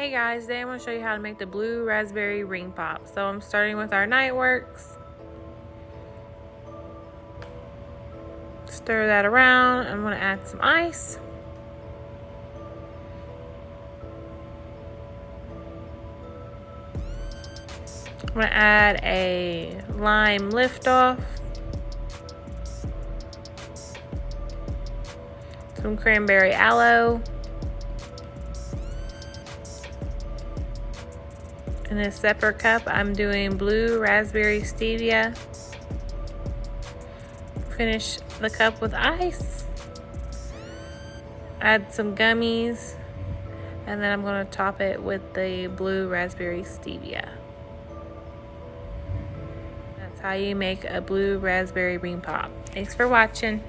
Hey guys, today I'm going to show you how to make the blue raspberry ring pop. So I'm starting with our Niteworks. Stir that around. I'm going to add some ice. I'm going to add a lime Liftoff. Some cranberry aloe. In a separate cup, I'm doing blue raspberry stevia. Finish the cup with ice. Add some gummies. And then I'm going to top it with the blue raspberry stevia. That's how you make a blue raspberry ring pop. Thanks for watching.